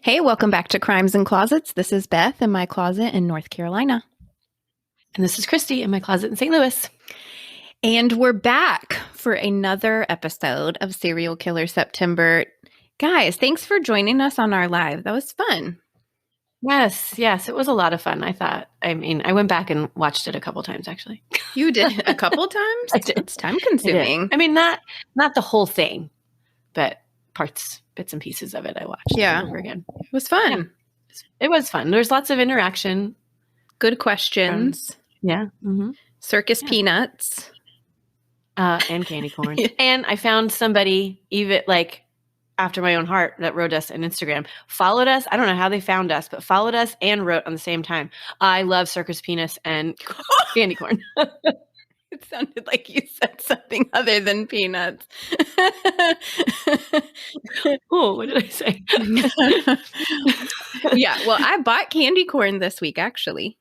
Hey, welcome back to Crimes and Closets. This is Beth in my closet in North Carolina. And this is Christy in my closet in St. Louis. And we're back for another episode of Serial Killer September. Guys, thanks for joining us on our live. That was fun. Yes, it was a lot of fun, I thought. I went back and watched it a couple times, actually. You did a couple times? I did. It's time consuming. Not the whole thing, but bits and pieces of it I watched over again. It was fun. Yeah. It was fun. There's lots of interaction. Good questions. Circus peanuts. And candy corn. And I found somebody, even like after my own heart, that wrote us on Instagram, followed us. I don't know how they found us, but followed us and wrote on the same time. I love circus peanuts and candy corn. It sounded like you said something other than peanuts. Oh, what did I say? Yeah, well, I bought candy corn this week, actually.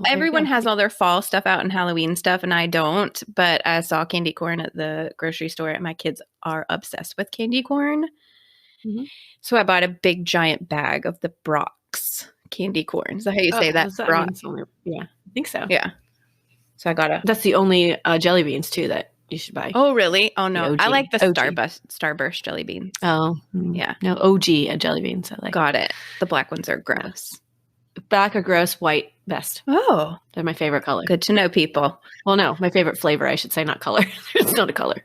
Everyone has all their fall stuff out and Halloween stuff, and I don't. But I saw candy corn at the grocery store, and my kids are obsessed with candy corn. Mm-hmm. So I bought a big, giant bag of the Brock's candy corn. Is that how you say that? Yeah, I think so. Yeah. So I got That's the only jelly beans, too, that you should buy. Oh, really? Oh, no. The I like the Starburst jelly beans. Oh. Yeah. No, OG jelly beans. I like. Got it. The black ones are gross. Black are gross, white best. Oh. They're my favorite color. Good to know, people. Well, no, my favorite flavor, I should say, not color. It's not a color.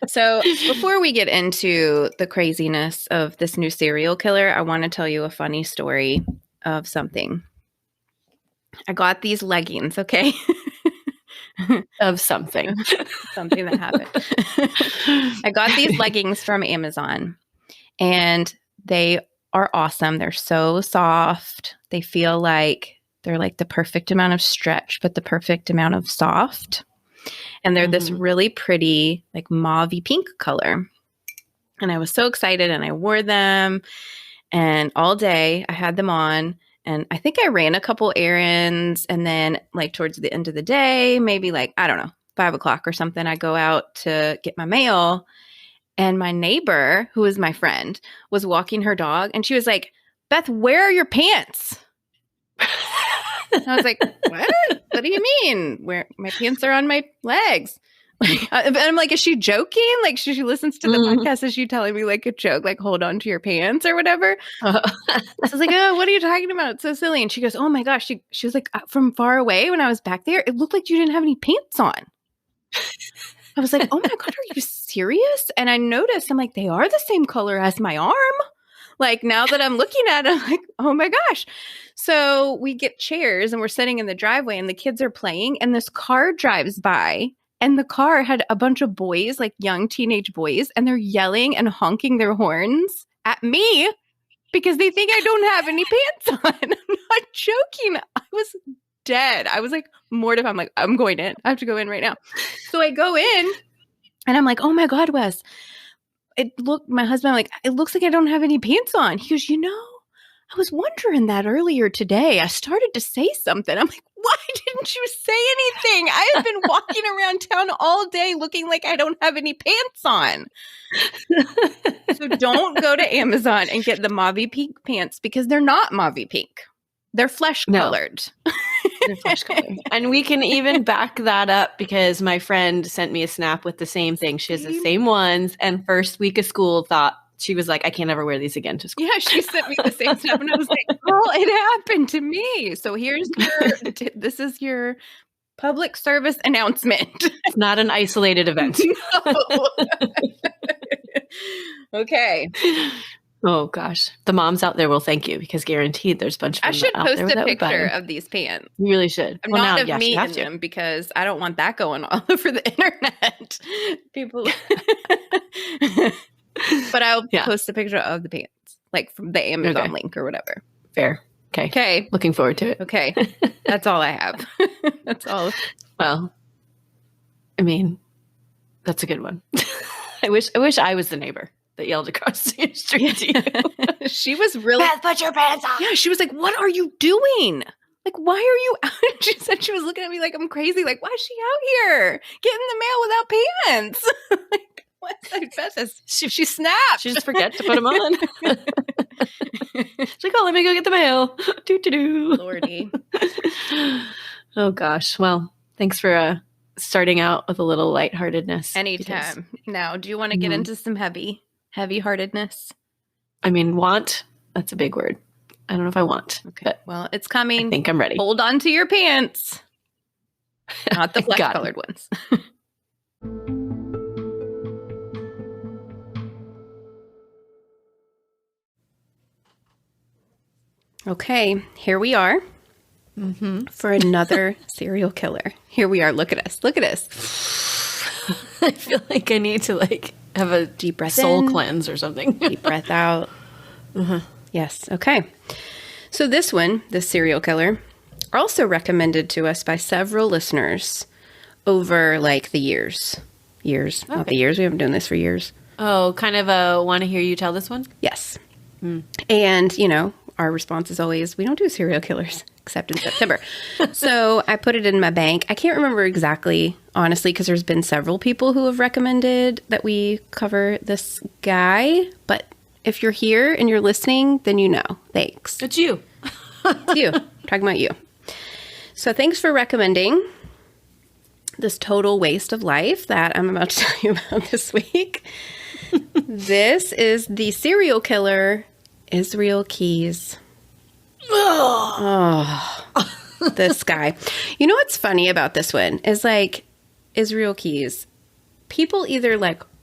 So before we get into the craziness of this new serial killer, I want to tell you a funny story of something. I got these leggings, okay? Of something. Something that happened. I got these leggings from Amazon, and they are awesome. They're so soft. They feel like they're like the perfect amount of stretch, but the perfect amount of soft. And they're this really pretty, like mauve-y pink color. And I was so excited, and I wore them. And all day I had them on. And I think I ran a couple errands, and then like towards the end of the day, maybe like, I don't know, 5 o'clock or something, I go out to get my mail, and my neighbor, who is my friend, was walking her dog, and she was like, "Beth, where are your pants?" And I was like, "What? What do you mean? Where my pants are on my legs?" And I'm like, is she joking? Like, she listens to the podcast. Is she telling me like a joke, like hold on to your pants or whatever? So I was like, oh, what are you talking about? It's so silly. And she goes, oh my gosh. She was like, from far away when I was back there, it looked like you didn't have any pants on. I was like, oh my God, are you serious? And I noticed, I'm like, they are the same color as my arm. Like now that I'm looking at it, I'm like, oh my gosh. So we get chairs and we're sitting in the driveway and the kids are playing, and this car drives by. And the car had a bunch of boys, like young teenage boys, and they're yelling and honking their horns at me because they think I don't have any pants on. I'm not joking. I was dead. I was like mortified. I'm like, I'm going in. I have to go in right now. So I go in and I'm like, oh my God, Wes. My husband, I'm like, it looks like I don't have any pants on. He goes, I was wondering that earlier today. I started to say something. I'm like, why didn't you say anything? I have been walking around town all day looking like I don't have any pants on. So don't go to Amazon and get the mauve pink pants because they're not mauve pink. They're flesh colored. No. They're flesh colored. And we can even back that up because my friend sent me a snap with the same thing. She has the same ones. And first week of school she was like, I can't ever wear these again to school. Yeah, she sent me the same stuff. And I was like, girl, it happened to me. So this is your public service announcement. It's not an isolated event. No. Okay. Oh, gosh. The moms out there will thank you because guaranteed there's a bunch of them. I should post a picture of these pants. You really should. Not of me in them because I don't want that going all over the internet. People... But I'll post a picture of the pants, like from the Amazon link or whatever. Fair. Okay. Looking forward to it. Okay. That's all I have. That's all. Well, that's a good one. I wish I was the neighbor that yelled across the street to you. She was really... Beth, put your pants on! Yeah, she was like, what are you doing? Like, why are you out? She said she was looking at me like I'm crazy. Like, why is she out here getting the mail without pants? Like, I bet this. She snapped. She just forget to put them on. She's like, oh, let me go get the mail. Doo-doo-doo. Lordy. Oh, gosh. Well, thanks for starting out with a little lightheartedness. Anytime. Now, do you want to get into some heavy-heartedness? I mean, want? That's a big word. I don't know if I want. Okay. But well, it's coming. I think I'm ready. Hold on to your pants. Not the flesh-colored ones. Okay, here we are for another serial killer. Here we are. Look at us. Look at us. I feel like I need to have a deep breath soul cleanse or something. Deep breath out. Yes. Okay. So this serial killer, also recommended to us by several listeners over the years. Years. Okay. Not the years. We haven't been doing this for years. Oh, kind of a want to hear you tell this one? Yes. And, our response is always, we don't do serial killers except in September. So I put it in my bank. I can't remember exactly, honestly, because there's been several people who have recommended that we cover this guy. But if you're here and you're listening, then you know. Thanks. It's you. It's you. I'm talking about you. So thanks for recommending this total waste of life that I'm about to tell you about this week. This is the serial killer, Israel Keyes. Oh, this guy. You know what's funny about this one is Israel Keyes. People either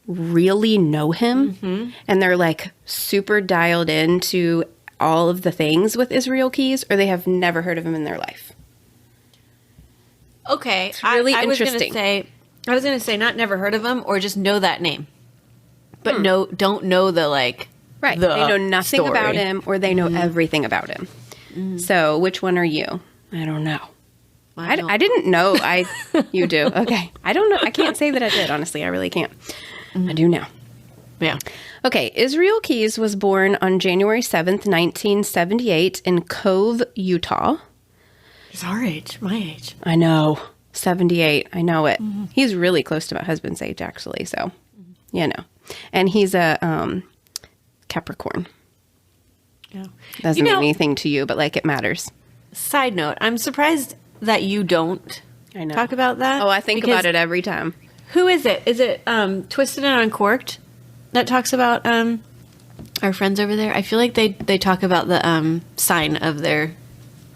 really know him and they're super dialed into all of the things with Israel Keyes, or they have never heard of him in their life. Okay, it's really interesting. I was gonna say not never heard of him, or just know that name, but don't know the right. They know nothing about him, or they know everything about him. So which one are you? I don't know. I didn't know. You do. Okay. I don't know. I can't say that I did. Honestly, I really can't. I do now. Yeah. Okay. Israel Keyes was born on January 7th, 1978 in Cove, Utah. He's our age. My age. I know. 78. I know it. He's really close to my husband's age, actually. So, And he's a Capricorn. Yeah. Doesn't mean anything to you, but it matters. Side note, I'm surprised that you don't talk about that. Oh, I think about it every time. Who is it? Is it Twisted and Uncorked that talks about our friends over there? I feel like they talk about the sign of their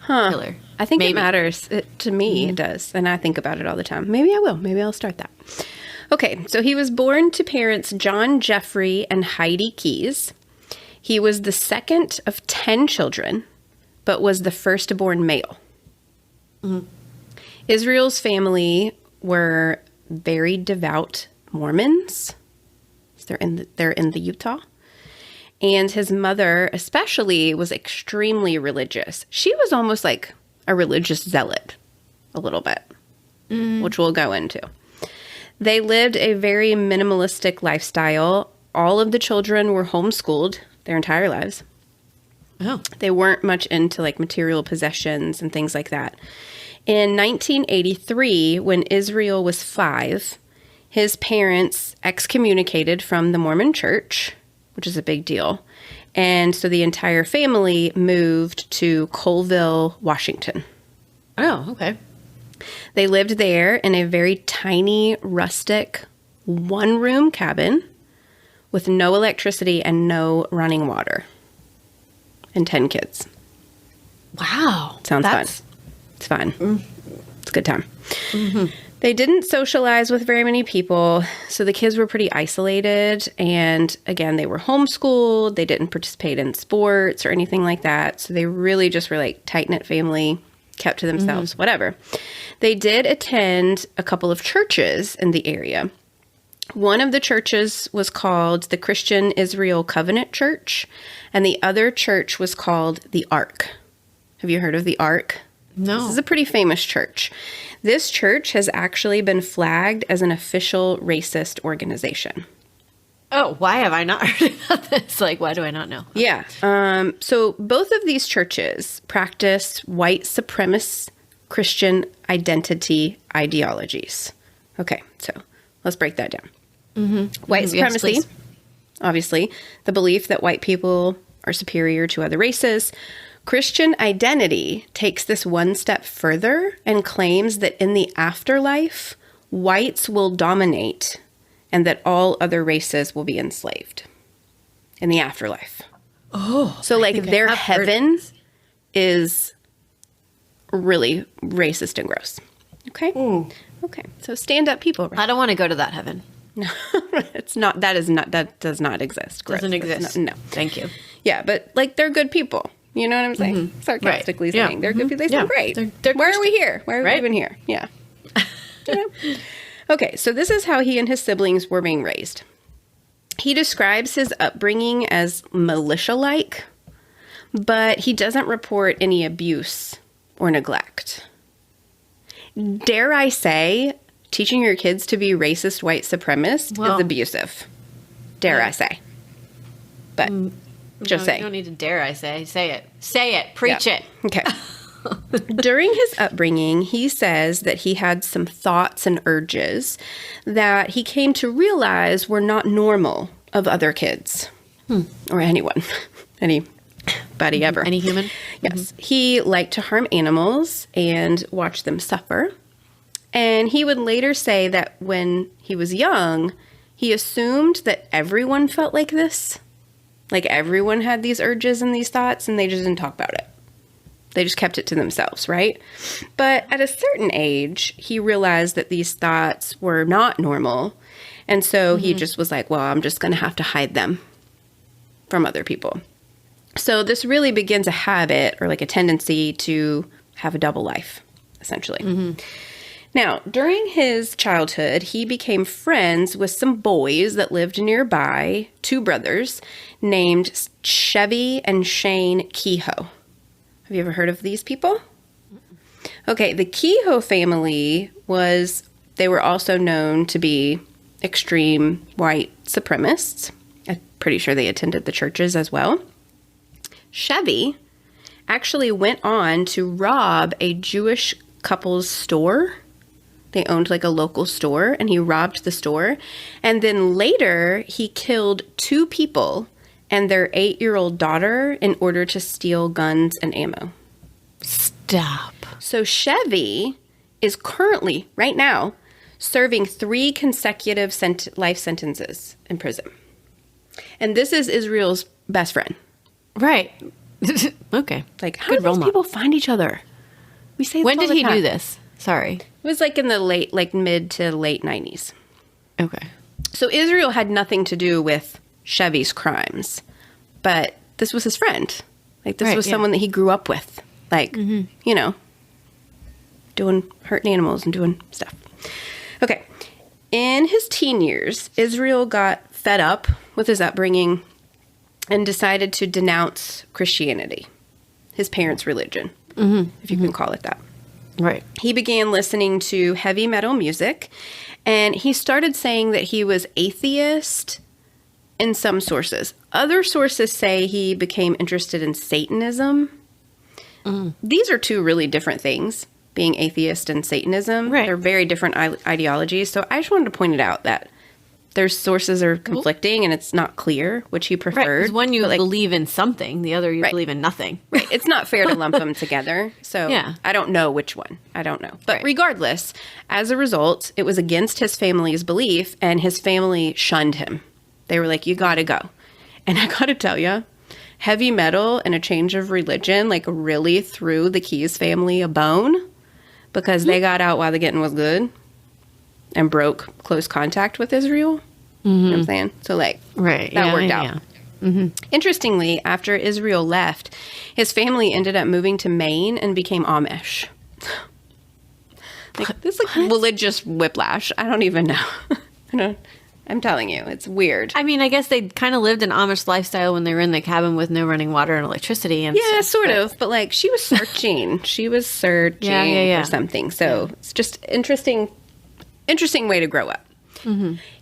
killer. I think it matters. To me, it does. And I think about it all the time. Maybe I will. Maybe I'll start that. Okay, so he was born to parents John Jeffrey and Heidi Keyes. He was the second of 10 children, but was the firstborn male. Israel's family were very devout Mormons. So they're in the Utah. And his mother especially was extremely religious. She was almost like a religious zealot a little bit, which we'll go into. They lived a very minimalistic lifestyle. All of the children were homeschooled their entire lives. Oh. They weren't much into material possessions and things like that. In 1983, when Israel was 5, his parents excommunicated from the Mormon Church, which is a big deal. And so the entire family moved to Colville, Washington. Oh, okay. They lived there in a very tiny, rustic, one-room cabin with no electricity and no running water. And 10 kids. Wow. Sounds fun. It's fun. It's a good time. They didn't socialize with very many people, so the kids were pretty isolated. And again, they were homeschooled. They didn't participate in sports or anything like that. So they really just were tight-knit family, kept to themselves, whatever. They did attend a couple of churches in the area. One of the churches was called the Christian Israel Covenant Church, and the other church was called the Ark. Have you heard of the Ark? No. This is a pretty famous church. This church has actually been flagged as an official racist organization. Oh, why have I not heard about this? Why do I not know? Yeah. So both of these churches practice white supremacist Christian identity ideologies. Okay, so let's break that down. White supremacy, Yes, obviously, the belief that white people are superior to other races. Christian identity takes this one step further and claims that in the afterlife, whites will dominate and that all other races will be enslaved in the afterlife. Oh, so like their heaven is really racist and gross. Okay. Okay. So stand up people. Right? I don't want to go to that heaven. No, it's not. That does not exist. Gross. Doesn't exist. No. Thank you. Yeah, but like they're good people. You know what I'm saying? Sarcastically saying they're good people. They sound great. Why are we here? Why are we even here? Yeah. Okay, so this is how he and his siblings were being raised. He describes his upbringing as militia-like, but he doesn't report any abuse or neglect. Dare I say, teaching your kids to be racist white supremacist is abusive. Dare I say. But just say. You don't need to dare I say. Say it. Say it. Preach it. Okay. During his upbringing, he says that he had some thoughts and urges that he came to realize were not normal of other kids or anyone, anybody ever. Any human? Yes. He liked to harm animals and watch them suffer. And he would later say that when he was young, he assumed that everyone felt like this. Like everyone had these urges and these thoughts and they just didn't talk about it. They just kept it to themselves, right? But at a certain age, he realized that these thoughts were not normal. And so he just was like, well, I'm just going to have to hide them from other people. So this really begins a habit or like a tendency to have a double life, essentially. Now, during his childhood, he became friends with some boys that lived nearby, two brothers named Chevy and Shane Kehoe. Have you ever heard of these people? Okay, the Kehoe family they were also known to be extreme white supremacists. I'm pretty sure they attended the churches as well. Chevy actually went on to rob a Jewish couple's store. They owned like a local store and he robbed the store. And then later he killed two people and their 8-year-old daughter in order to steal guns and ammo. Stop. So Chevy is currently, right now, serving 3 consecutive life sentences in prison. And this is Israel's best friend. Right. Okay. Like, how do these people find each other? We say this When all did the he time. do this? Sorry. It was like in the mid to late 90s. Okay. So Israel had nothing to do with Chevy's crimes, but this was his friend. Like this was someone that he grew up with, like, you know, hurting animals and doing stuff. Okay. In his teen years, Israel got fed up with his upbringing and decided to denounce Christianity, his parents' religion, if you can call it that. Right. He began listening to heavy metal music, and he started saying that he was atheist in some sources. Other sources say he became interested in Satanism. These are two really different things, being atheist and Satanism. Right. They're very different ideologies. So I just wanted to point it out that their sources are conflicting and it's not clear which he preferred. Right, 'cause one you believe in something, the other you believe in nothing. Right. It's not fair to lump them together. So Yeah. I don't know which one. I don't know. But regardless, as a result, it was against his family's belief and his family shunned him. They were like, you got to go. And I got to tell you, heavy metal and a change of religion like really threw the Keyes family a bone because they got out while the getting was good and broke close contact with Israel. You know what I'm saying? So like, that worked out. Interestingly, after Israel left, his family ended up moving to Maine and became Amish. Like, this like religious whiplash. I don't even know. I'm telling you, it's weird. I mean, I guess they kind of lived an Amish lifestyle when they were in the cabin with no running water and electricity. And yeah, stuff, sort of. But like, she was searching. For something. So it's just interesting way to grow up.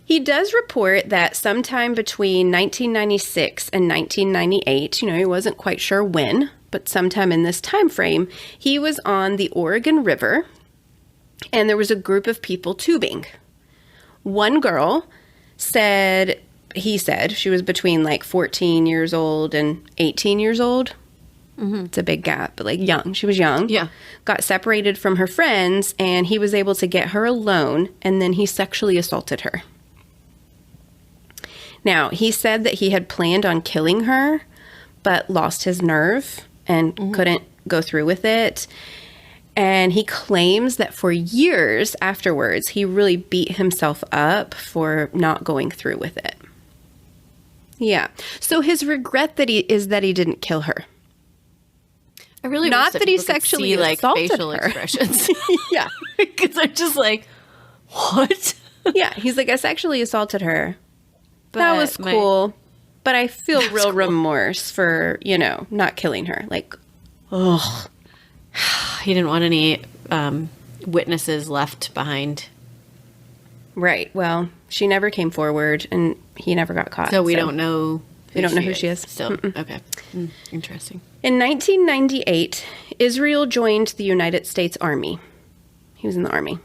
He does report that sometime between 1996 and 1998, he wasn't quite sure when, but sometime in this time frame, he was on the Oregon River and there was a group of people tubing. One girl he said she was between like 14 years old and 18 years old. Mm-hmm. It's a big gap, but like young. She was young. Yeah. Got separated from her friends, and he was able to get her alone, and then he sexually assaulted her. Now, he said that he had planned on killing her, but lost his nerve and couldn't go through with it. And he claims that for years afterwards, he really beat himself up for not going through with it. Yeah. So his regret is that he didn't kill her. I really not wish that he people could sexually see, like, assaulted facial her. expressions. Yeah. Because I'm just like, what? Yeah. He's like, I sexually assaulted her. But that was cool. But I feel real remorse for, not killing her. Like, ugh. He didn't want any witnesses left behind. Right. Well, she never came forward, and he never got caught. So we don't know. We don't know who she is. Still. Okay. Interesting. In 1998, Israel joined the United States Army. He was in the Army.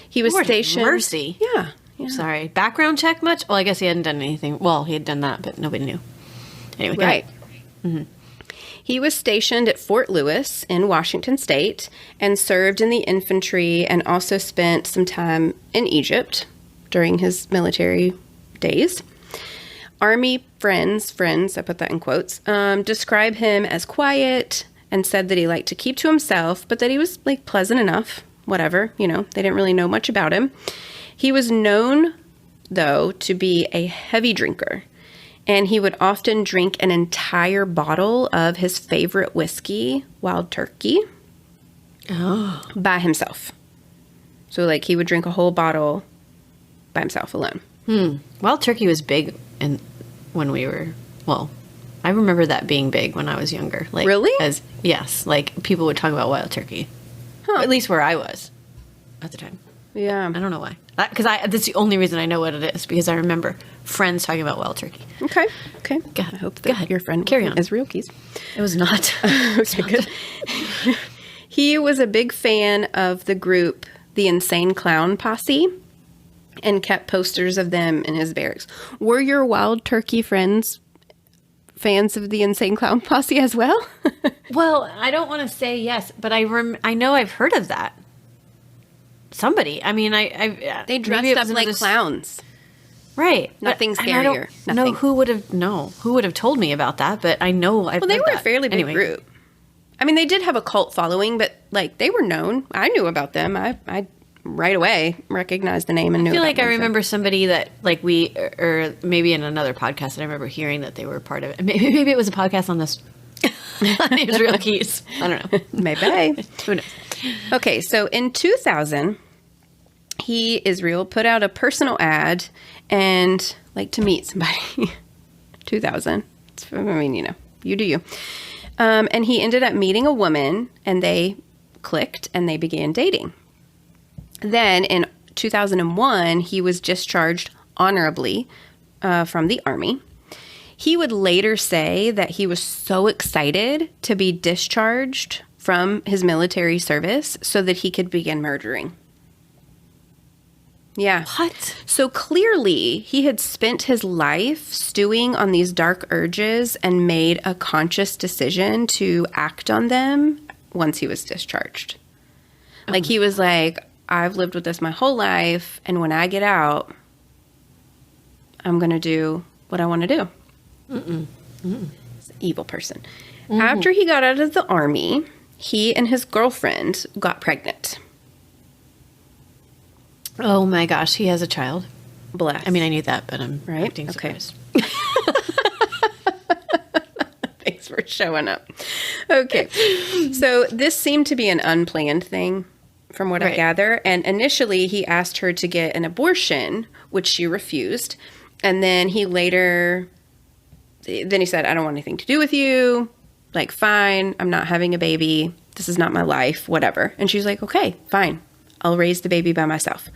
He was stationed. Mercy. Yeah. Sorry. Background check much? Well, I guess he hadn't done anything. Well, he had done that, but nobody knew. Anyway, right. Mm-hmm. He was stationed at Fort Lewis in Washington State and served in the infantry, and also spent some time in Egypt during his military days. Army friends, I put that in quotes, describe him as quiet and said that he liked to keep to himself, but that he was like pleasant enough, whatever, they didn't really know much about him. He was known, though, to be a heavy drinker, and he would often drink an entire bottle of his favorite whiskey, Wild Turkey, by himself. So, like, he would drink a whole bottle by himself alone. Wild Turkey was big when we were, I remember that being big when I was younger. Like, really? Yes, like, people would talk about Wild Turkey. Huh. At least where I was at the time. Yeah. I don't know why. Because that's the only reason I know what it is, because I remember friends talking about Wild Turkey. Okay. I hope that your friend carry on. Israel Keys. It was not. Okay, good. He was a big fan of the group, the Insane Clown Posse, and kept posters of them in his barracks. Were your Wild Turkey friends fans of the Insane Clown Posse as well? Well, I don't want to say yes, but I know I've heard of that. Somebody. I mean, they dressed up like clowns. Right. Nothing scarier. No, who would have told me about that? But I know I've Well, they heard were that. a fairly big group. I mean, they did have a cult following, but like they were known. I knew about them. I right away recognized the name and knew. I feel like I remember somebody that like or maybe in another podcast, I remember hearing that they were part of it. Maybe it was a podcast on this. on Israel Keys. I don't know. Maybe. Who knows? Okay, so in 2000, Israel put out a personal ad and like to meet somebody. 2000. I mean, you do you. And he ended up meeting a woman, and they clicked and they began dating. Then in 2001, he was discharged honorably from the Army. He would later say that he was so excited to be discharged from his military service so that he could begin murdering. Yeah. What? So clearly, he had spent his life stewing on these dark urges and made a conscious decision to act on them once he was discharged. Like, he was like, I've lived with this my whole life, and when I get out, I'm going to do what I want to do. He's an evil person. After he got out of the Army, he and his girlfriend got pregnant. Oh my gosh, he has a child. Bless. I mean, I knew that, but I'm right? acting surprised. Thanks for showing up. Okay. So this seemed to be an unplanned thing from what I gather. And initially he asked her to get an abortion, which she refused. And then he said, I don't want anything to do with you. Like, fine, I'm not having a baby. This is not my life, whatever. And she's like, okay, fine. I'll raise the baby by myself.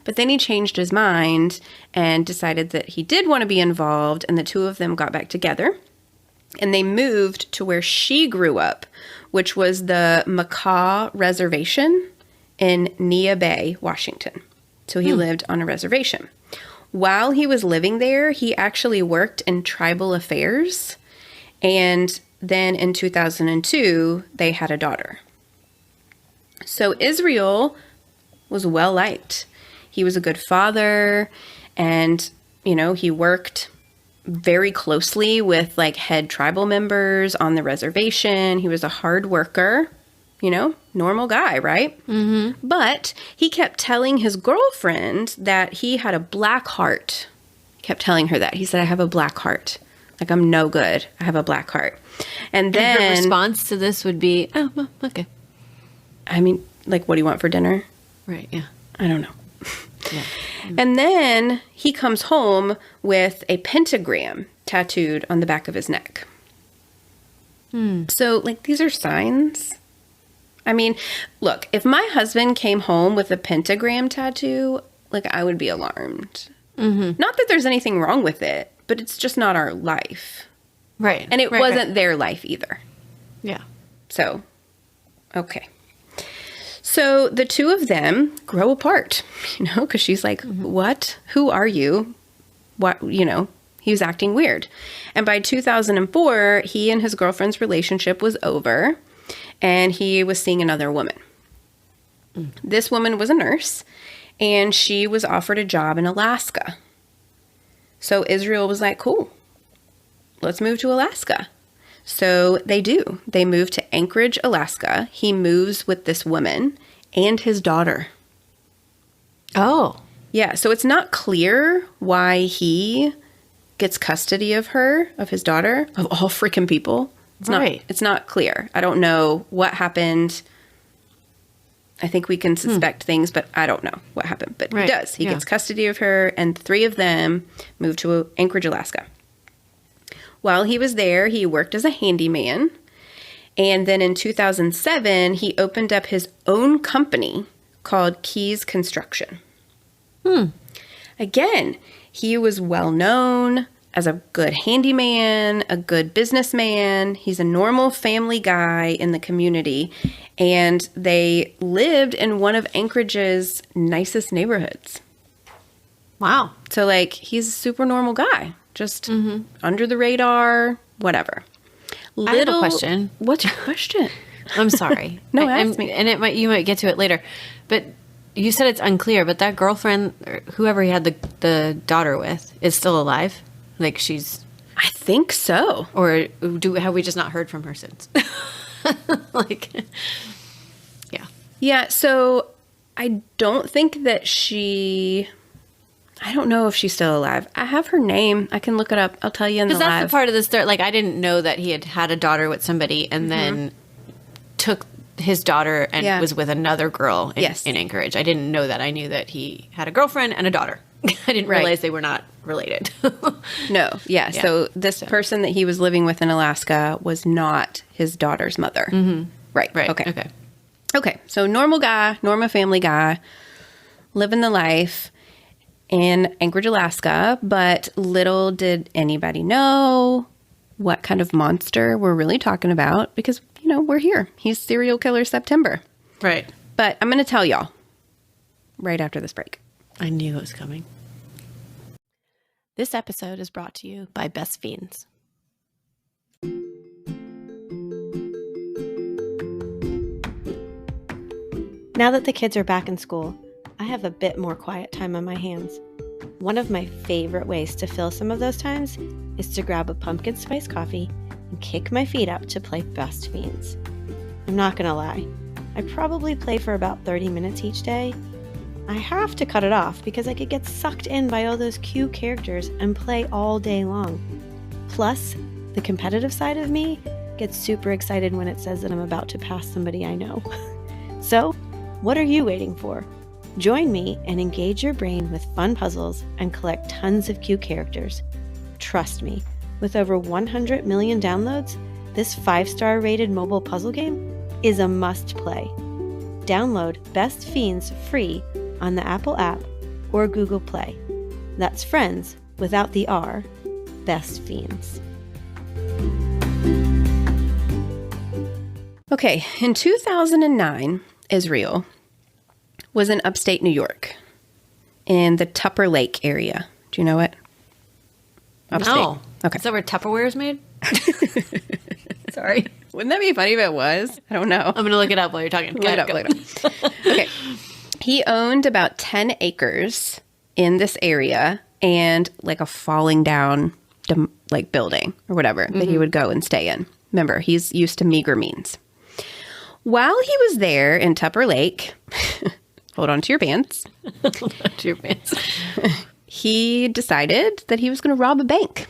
But then he changed his mind and decided that he did want to be involved, and the two of them got back together. And they moved to where she grew up, which was the Macaw Reservation in Nia Bay, Washington. So he lived on a reservation. While he was living there, he actually worked in tribal affairs. And then in 2002, they had a daughter. So Israel was well liked. He was a good father, and, you know, he worked very closely with like head tribal members on the reservation. He was a hard worker, you know, normal guy, right? Mm-hmm. But he kept telling his girlfriend that he had a black heart. He kept telling her that. He said, I have a black heart. Like, I'm no good. I have a black heart. And then her response to this would be, oh, well, okay. I mean, like, what do you want for dinner? Right, yeah. I don't know. Yeah. And then he comes home with a pentagram tattooed on the back of his neck. So, like, these are signs. I mean, look, if my husband came home with a pentagram tattoo, like, I would be alarmed. Mm-hmm. Not that there's anything wrong with it, but it's just not our life. Right. And it wasn't their life either. Yeah. So, okay. So the two of them grow apart, you know, because she's like, what? Who are you? What, you know, he was acting weird. And by 2004, he and his girlfriend's relationship was over, and he was seeing another woman. This woman was a nurse, and she was offered a job in Alaska. So Israel was like, cool, let's move to Alaska. So they do. They move to Anchorage, Alaska. He moves with this woman and his daughter. Oh. Yeah, so it's not clear why he gets custody of her, of his daughter, of all freaking people. It's not clear. I don't know what happened. I think we can suspect things, but I don't know what happened. But he does. He gets custody of her, and the three of them move to Anchorage, Alaska. While he was there, he worked as a handyman. And then in 2007, he opened up his own company called Keys Construction. Again, he was well known as a good handyman, a good businessman. He's a normal family guy in the community. And they lived in one of Anchorage's nicest neighborhoods. Wow. So, like, he's a super normal guy. Just under the radar, whatever. I have a question. What's your question? I'm sorry. No, ask me. And you might get to it later. But you said it's unclear, but that girlfriend, or whoever he had the daughter with, is still alive? Like, she's... I think so. Or have we just not heard from her since? Like, yeah. Yeah, so I don't think that I don't know if she's still alive. I have her name. I can look it up. I'll tell you in the live. Because that's the part of the story. Like, I didn't know that he had a daughter with somebody and then took his daughter and was with another girl in Anchorage. I didn't know that. I knew that he had a girlfriend and a daughter. I didn't realize they were not related. No. Yeah. So this person that he was living with in Alaska was not his daughter's mother. Right. Okay. So normal guy, normal family guy, living the life in Anchorage, Alaska, but little did anybody know what kind of monster we're really talking about because, you know, we're here. He's Serial Killer September. Right. But I'm going to tell y'all right after this break. I knew it was coming. This episode is brought to you by Best Fiends. Now that the kids are back in school, I have a bit more quiet time on my hands. One of my favorite ways to fill some of those times is to grab a pumpkin spice coffee and kick my feet up to play Best Fiends. I'm not gonna lie, I probably play for about 30 minutes each day. I have to cut it off because I could get sucked in by all those cute characters and play all day long. Plus, the competitive side of me gets super excited when it says that I'm about to pass somebody I know. So, what are you waiting for? Join me and engage your brain with fun puzzles and collect tons of cute characters. Trust me, with over 100 million downloads, this 5-star rated mobile puzzle game is a must-play. Download Best Fiends free on the Apple app or Google Play. That's friends without the R. Best Fiends. Okay, in 2009, Israel was in upstate New York in the Tupper Lake area Do you know it? Upstate. No. Okay. Is that where Tupperware is made? Sorry. Wouldn't that be funny if it was? I don't know. I'm going to look it up while you're talking. Look it up later. Okay. He owned about 10 acres in this area and like a falling down like building or whatever that he would go and stay in. Remember, he's used to meager means. While he was there in Tupper Lake, hold on to your pants. Hold on to your pants. He decided that he was going to rob a bank.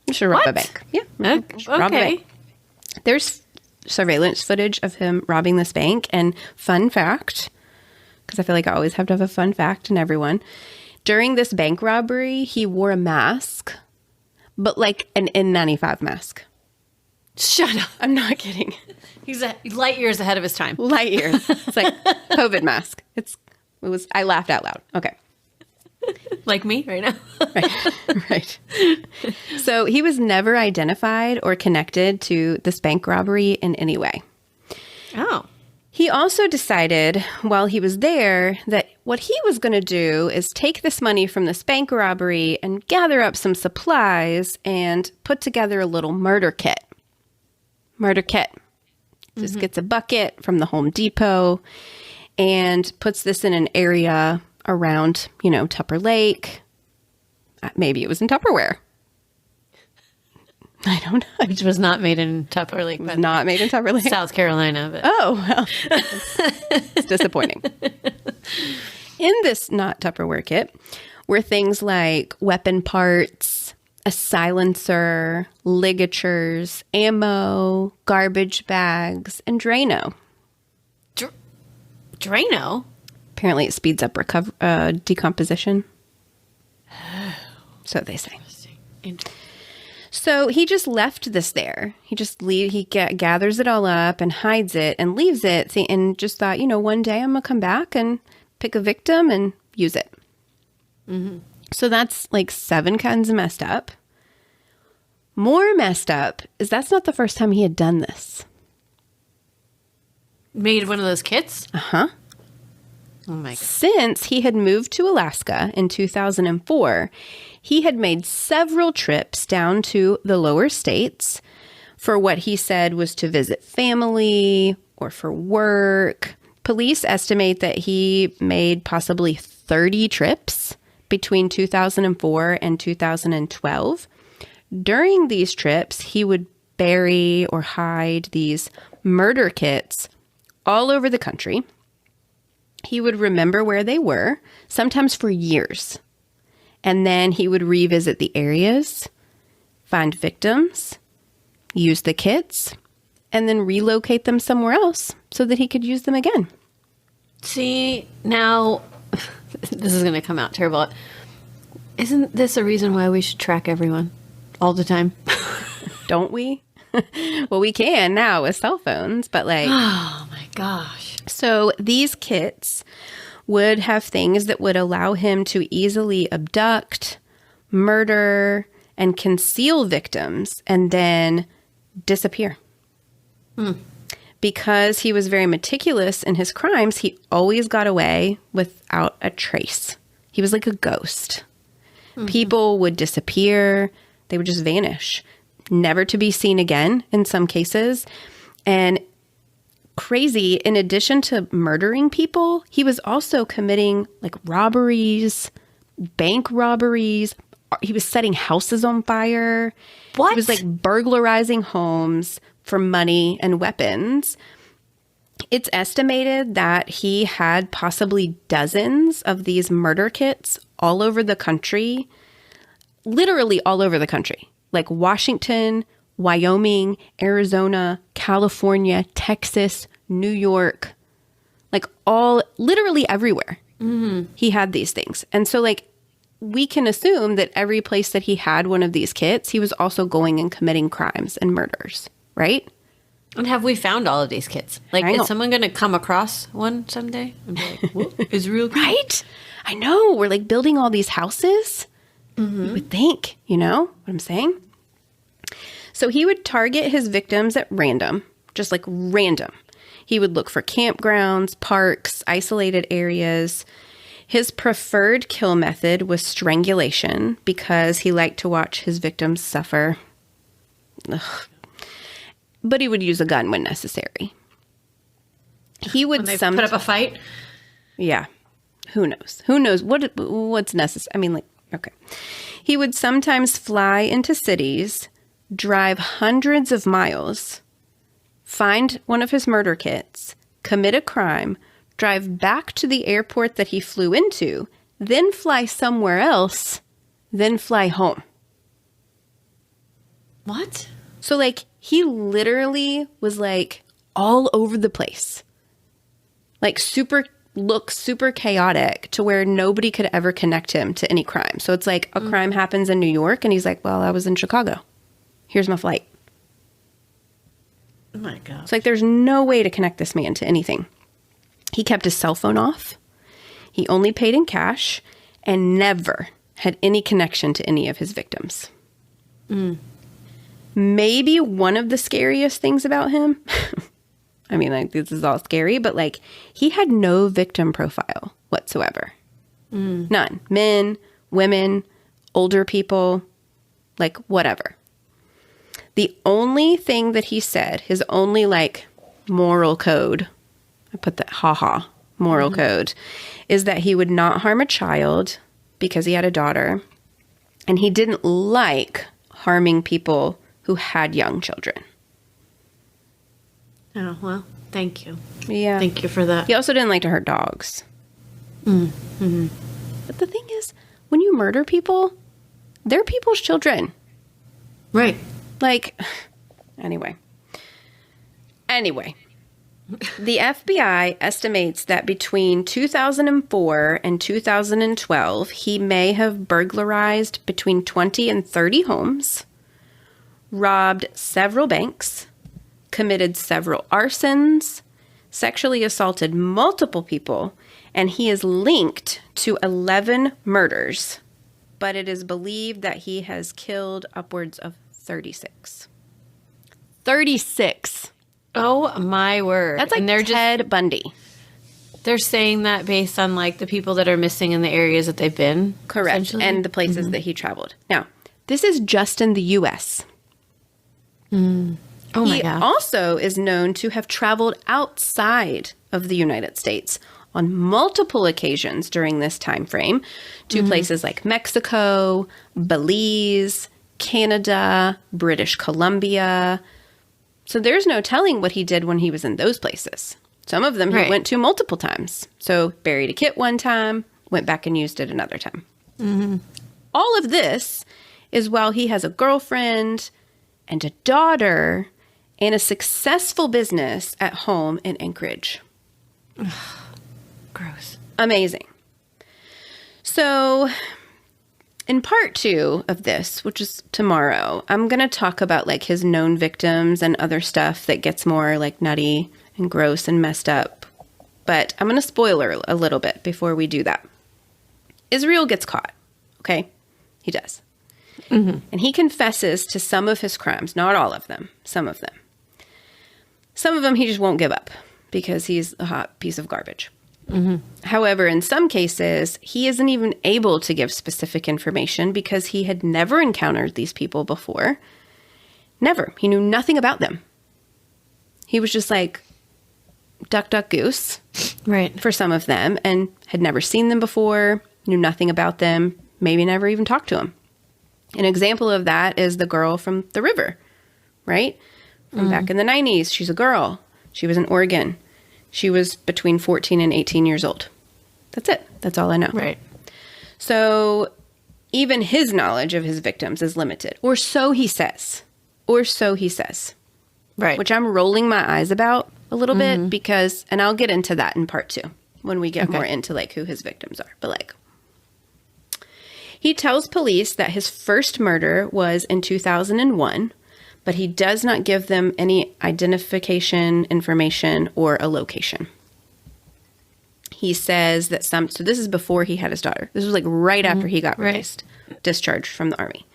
You should rob a bank. Yeah. Rob a bank. There's surveillance footage of him robbing this bank. And fun fact, because I feel like I always have to have a fun fact in everyone. During this bank robbery, he wore a mask, but like an N95 mask. Shut up. I'm not kidding. He's light years ahead of his time. Light years. It's like COVID mask. I laughed out loud. Okay. Like me right now. Right. So he was never identified or connected to this bank robbery in any way. Oh. He also decided while he was there that what he was going to do is take this money from this bank robbery and gather up some supplies and put together a little murder kit. Just gets a bucket from the Home Depot and puts this in an area around, Tupper Lake. Maybe it was in Tupperware. I don't know. Which was not made in Tupper Lake. It was not made in Tupper Lake. South Carolina. But. Oh, well. It's disappointing. In this not Tupperware kit were things like weapon parts, a silencer, ligatures, ammo, garbage bags, and Drano. Drano? Apparently it speeds up decomposition. So they say. So he just left this there. He gathers it all up and hides it and leaves it and just thought, one day I'm going to come back and pick a victim and use it. Mm-hmm. So that's like 7 kinds of messed up. More messed up is that's not the first time he had done this. Made one of those kits? Uh-huh. Oh my God. Since he had moved to Alaska in 2004, he had made several trips down to the lower states for what he said was to visit family or for work. Police estimate that he made possibly 30 trips between 2004 and 2012. During these trips, he would bury or hide these murder kits all over the country. He would remember where they were, sometimes for years. And then he would revisit the areas, find victims, use the kits, and then relocate them somewhere else so that he could use them again. See, now, this is going to come out terrible. Isn't this a reason why we should track everyone all the time? Don't we? Well, we can now with cell phones, but like... Oh, my gosh. So these kits would have things that would allow him to easily abduct, murder, and conceal victims and then disappear. Because he was very meticulous in his crimes, he always got away without a trace. He was like a ghost. Mm-hmm. People would disappear. They would just vanish, never to be seen again in some cases. And crazy, in addition to murdering people, he was also committing like robberies, bank robberies. He was setting houses on fire. What? He was like burglarizing homes for money and weapons. It's estimated that he had possibly dozens of these murder kits all over the country, literally all over the country, like Washington, Wyoming, Arizona, California, Texas, New York, like literally everywhere. Mm-hmm. He had these things. And so like we can assume that every place that he had one of these kits, he was also going and committing crimes and murders, right? And have we found all of these kits? Like, is someone going to come across one someday and be like, whoa, is real kit? Right? I know. We're like building all these houses. Mm-hmm. You would think, you know what I'm saying? So he would target his victims at random, just like random. He would look for campgrounds, parks, isolated areas. His preferred kill method was strangulation because he liked to watch his victims suffer. Ugh. But he would use a gun when necessary. He would put up a fight? Yeah. Who knows? Who knows what's necessary? I mean, like, okay. He would sometimes fly into cities, drive hundreds of miles, find one of his murder kits, commit a crime, drive back to the airport that he flew into, then fly somewhere else, then fly home. What? So, like, he literally was, like, all over the place. Like, super chaotic to where nobody could ever connect him to any crime. So it's like a crime happens in New York and he's like, well, I was in Chicago. Here's my flight. Oh my God. It's like there's no way to connect this man to anything. He kept his cell phone off. He only paid in cash and never had any connection to any of his victims. Maybe one of the scariest things about him, I mean, like, this is all scary, but, like, he had no victim profile whatsoever. None. Men, women, older people, like, whatever. The only thing that he said, his only, like, moral code, I put that moral code, is that he would not harm a child because he had a daughter, and he didn't like harming people who had young children. Oh, well, thank you. Yeah. Thank you for that. He also didn't like to hurt dogs. But the thing is, when you murder people, they're people's children. Right. Like, anyway. The FBI estimates that between 2004 and 2012, he may have burglarized between 20 and 30 homes, robbed several banks, committed several arsons, sexually assaulted multiple people, and he is linked to 11 murders. But it is believed that he has killed upwards of 36. 36. Oh, my word. That's like Ted Bundy. They're saying that based on, like, the people that are missing in the areas that they've been. Correct. And the places that he traveled. Now, this is just in the U.S. Oh, my God. He also is known to have traveled outside of the United States on multiple occasions during this time frame to places like Mexico, Belize, Canada, British Columbia. So there's no telling what he did when he was in those places. Some of them he went to multiple times. So buried a kit one time, went back and used it another time. All of this is while he has a girlfriend and a daughter and a successful business at home in Anchorage. Gross. Amazing. So in part 2 of this, which is tomorrow, I'm going to talk about like his known victims and other stuff that gets more like nutty and gross and messed up. But I'm going to spoiler a little bit before we do that. Israel gets caught. Okay? He does. And he confesses to some of his crimes, not all of them, some of them. Some of them he just won't give up because he's a hot piece of garbage. However, in some cases, he isn't even able to give specific information because he had never encountered these people before. Never. He knew nothing about them. He was just like duck, duck, goose. Right. For some of them and had never seen them before, knew nothing about them, maybe never even talked to them. An example of that is the girl from the river, right? From back in the 90s. She's a girl. She was in Oregon. She was between 14 and 18 years old. That's it. That's all I know. Right. So even his knowledge of his victims is limited. Or so he says. Or so he says. Right. Which I'm rolling my eyes about a little bit because, and I'll get into that in part 2 when we get more into like who his victims are. But like, he tells police that his first murder was in 2001, but he does not give them any identification information or a location. He says that so this is before he had his daughter. This was like right after he got released, discharged from the army.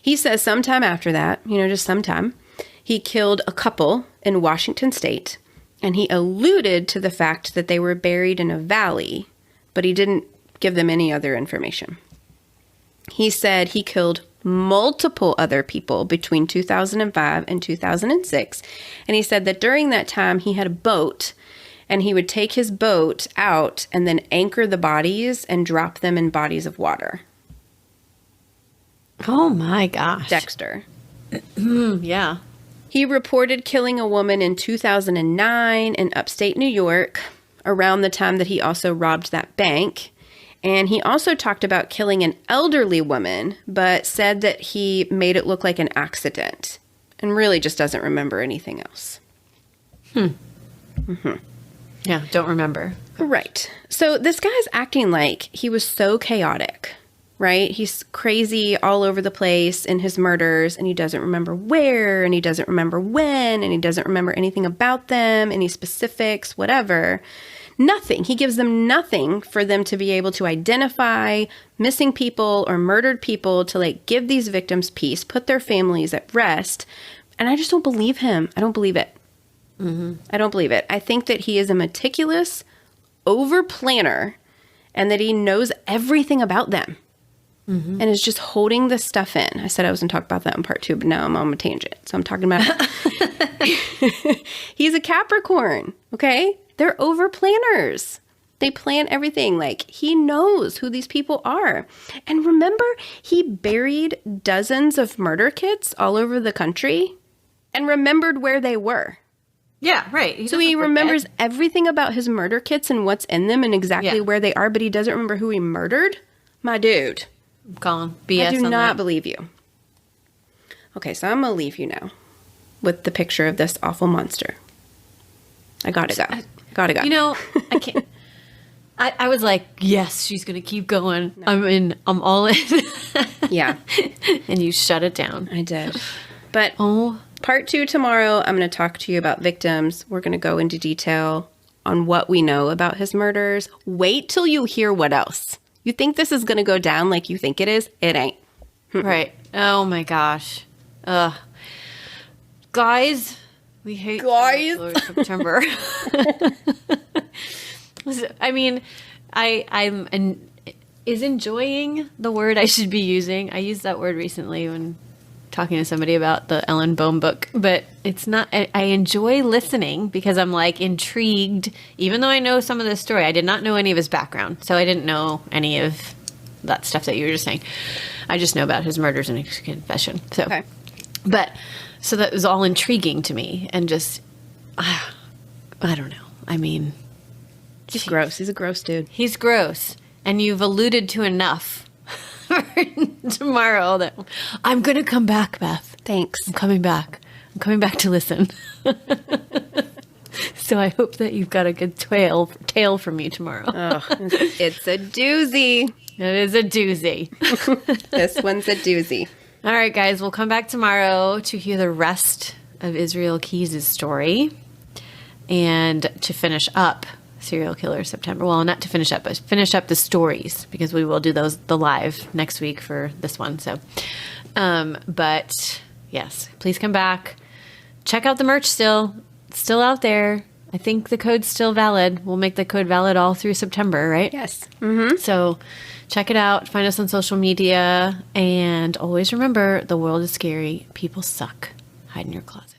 He says sometime after that, just sometime, he killed a couple in Washington State, and he alluded to the fact that they were buried in a valley, but he didn't give them any other information. He said he killed multiple other people between 2005 and 2006. And he said that during that time, he had a boat, and he would take his boat out and then anchor the bodies and drop them in bodies of water. Oh, my gosh. Dexter. Yeah. He reported killing a woman in 2009 in upstate New York, around the time that he also robbed that bank. And he also talked about killing an elderly woman, but said that he made it look like an accident and really just doesn't remember anything else. Yeah, don't remember. Right. So this guy's acting like he was so chaotic, right? He's crazy all over the place in his murders, and he doesn't remember where, and he doesn't remember when, and he doesn't remember anything about them, any specifics, whatever. Nothing. He gives them nothing for them to be able to identify missing people or murdered people, to like give these victims peace, put their families at rest. And I just don't believe him. I don't believe it. I don't believe it. I think that he is a meticulous over planner, and that he knows everything about them and is just holding this stuff in. I said I was going to talk about that in part 2, but now I'm on a tangent. So I'm talking about he's a Capricorn. Okay. They're over planners. They plan everything. Like, he knows who these people are. And remember, he buried dozens of murder kits all over the country and remembered where they were. Yeah, right. So he remembers everything about his murder kits and what's in them and exactly where they are, but he doesn't remember who he murdered? My dude. I'm calling BS. I do on not that. believe you. Okay, so I'm going to leave you now with the picture of this awful monster. I gotta go. Gotta go. You know, I can't. I was like, yes, she's going to keep going. No. I'm in. I'm all in. Yeah. And you shut it down. I did. But part 2 tomorrow, I'm going to talk to you about victims. We're going to go into detail on what we know about his murders. Wait till you hear what else. You think this is going to go down like you think it is? It ain't. Right. Oh, my gosh. Guys, we hate September. I mean, is enjoying the word I should be using. I used that word recently when talking to somebody about the Ellen Bohm book, but it's not. I enjoy listening because I'm like intrigued, even though I know some of the story. I did not know any of his background, so I didn't know any of that stuff that you were just saying. I just know about his murders and his confession. So, okay. So that was all intriguing to me, and just, I don't know. I mean, he's gross. He's a gross dude. He's gross. And you've alluded to enough for tomorrow that I'm going to come back, Beth. Thanks. I'm coming back. I'm coming back to listen. So I hope that you've got a good tale for me tomorrow. Oh, it's a doozy. It is a doozy. This one's a doozy. All right, guys. We'll come back tomorrow to hear the rest of Israel Keys' story and to finish up Serial Killer September. Well, not to finish up, but finish up the stories, because we will do the live next week for this one. So, but yes, please come back. Check out the merch still. It's still out there. I think the code's still valid. We'll make the code valid all through September, right? Yes. Mm-hmm. So check it out. Find us on social media. And always remember, the world is scary. People suck. Hide in your closet.